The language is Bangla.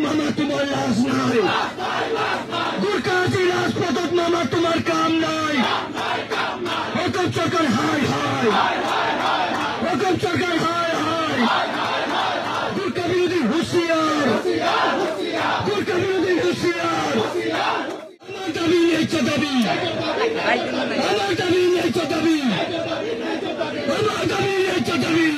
মামা তোমার লাশ নাই, গুরকাজি রাজপথত মামা তোমার কাম নাই। হুকুম সরকার হাই হাই, হুকুম সরকার হাই হাই। গুরকা বিরোধী হুঁশিয়ার, গুরকা বিরোধী হুঁশিয়ার। আমার দাবি ন্যায্য দাবি, আমার দাবি ন্যায্য দাবি, আমার দাবি ন্যায্য দাবি।